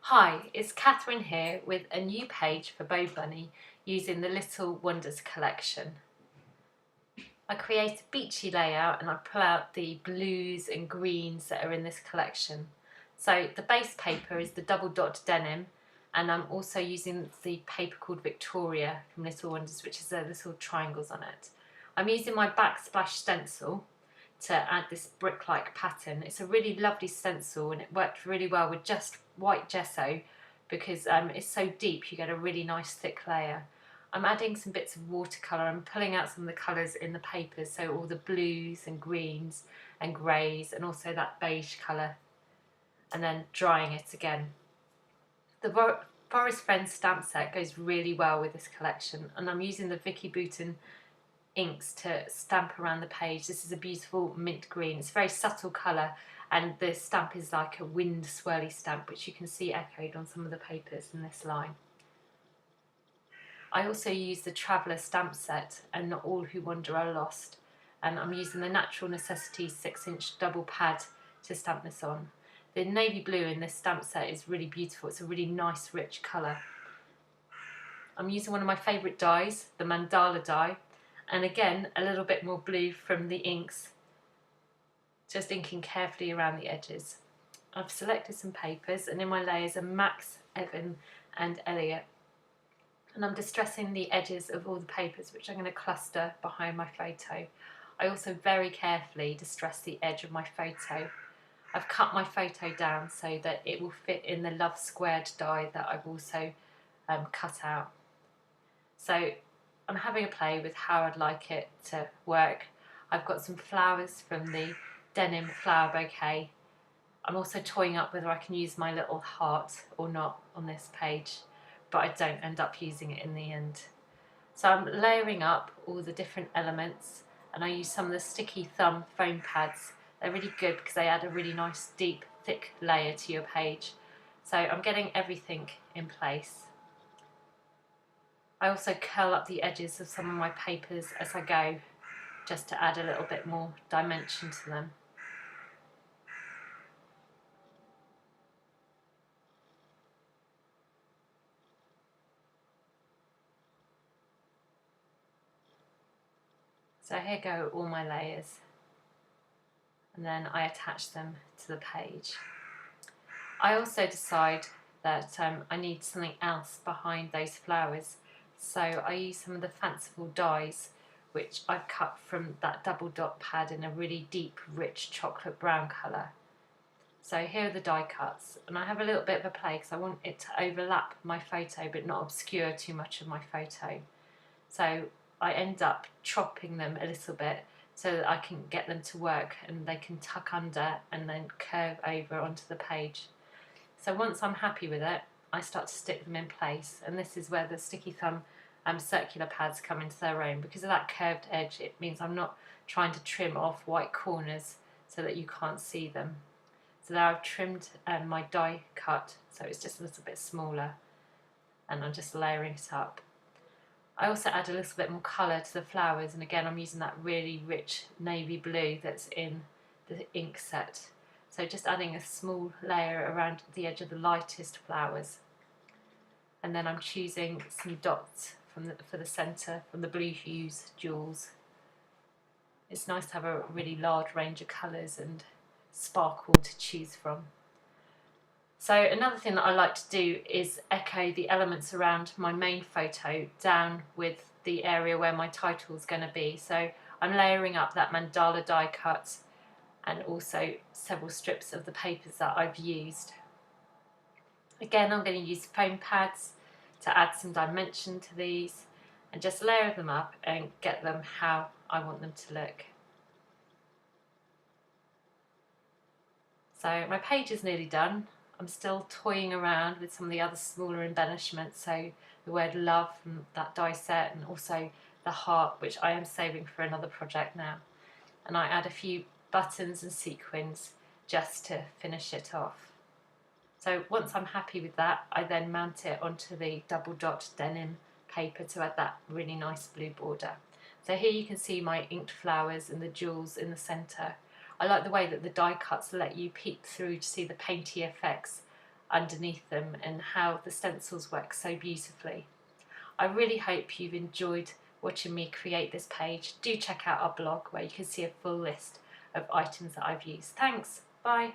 Hi, it's Katherine here with a new page for BoBunny using the Little Wonders collection. I create a beachy layout and I pull out the blues and greens that are in this collection. So the base paper is the double dot denim, and I'm also using the paper called Victoria from Little Wonders, which is little triangles on it. I'm using my backsplash stencil to add this brick-like pattern. It's a really lovely stencil and it worked really well with just white gesso because it's so deep you get a really nice thick layer. I'm adding some bits of watercolour. I'm pulling out some of the colours in the papers, so all the blues and greens and greys and also that beige colour, and then drying it again. The Forest Friends stamp set goes really well with this collection, and I'm using the Vicki Boutin inks to stamp around the page. This is a beautiful mint green. It's a very subtle colour, and the stamp is like a wind swirly stamp, which you can see echoed on some of the papers in this line. I also use the Traveller stamp set and Not All Who Wander Are Lost, and I'm using the Natural Necessities 6-inch double pad to stamp this on. The navy blue in this stamp set is really beautiful. It's a really nice rich colour. I'm using one of my favourite dyes, the Mandala Die, and again a little bit more blue from the inks, just inking carefully around the edges. I've selected some papers, and in my layers are Max, Evan and Elliot, and I'm distressing the edges of all the papers, which I'm going to cluster behind my photo. I also very carefully distress the edge of my photo. I've cut my photo down so that it will fit in the Love Squared die that I've also cut out. So I'm having a play with how I'd like it to work. I've got some flowers from the Denim flower bouquet. I'm also toying up whether I can use my little heart or not on this page, but I don't end up using it in the end. So I'm layering up all the different elements, and I use some of the sticky thumb foam pads. They're really good because they add a really nice deep thick layer to your page. So I'm getting everything in place. I also curl up the edges of some of my papers as I go, just to add a little bit more dimension to them. So here go all my layers, and then I attach them to the page. I also decide that I need something else behind those flowers, so I use some of the Fanciful dies, which I've cut from that double dot pad in a really deep, rich chocolate brown colour. So here are the die cuts, and I have a little bit of a play because I want it to overlap my photo but not obscure too much of my photo. So I end up chopping them a little bit so that I can get them to work and they can tuck under and then curve over onto the page. So once I'm happy with it, I start to stick them in place, and this is where the sticky thumb circular pads come into their own. Because of that curved edge, it means I'm not trying to trim off white corners so that you can't see them. So now I've trimmed my die cut so it's just a little bit smaller, and I'm just layering it up. I also add a little bit more colour to the flowers, and again I'm using that really rich navy blue that's in the ink set. So just adding a small layer around the edge of the lightest flowers. And then I'm choosing some dots for the centre from the blue Hues jewels. It's nice to have a really large range of colours and sparkle to choose from. So another thing that I like to do is echo the elements around my main photo down with the area where my title is going to be. So I'm layering up that Mandala die cut and also several strips of the papers that I've used. Again, I'm going to use foam pads to add some dimension to these and just layer them up and get them how I want them to look. So my page is nearly done. I'm still toying around with some of the other smaller embellishments, so the word love from that die set, and also the heart, which I am saving for another project now. And I add a few buttons and sequins just to finish it off. So once I'm happy with that, I then mount it onto the double dot denim paper to add that really nice blue border. So here you can see my inked flowers and the jewels in the centre. I like the way that the die cuts let you peek through to see the painty effects underneath them and how the stencils work so beautifully. I really hope you've enjoyed watching me create this page. Do check out our blog where you can see a full list of items that I've used. Thanks, bye.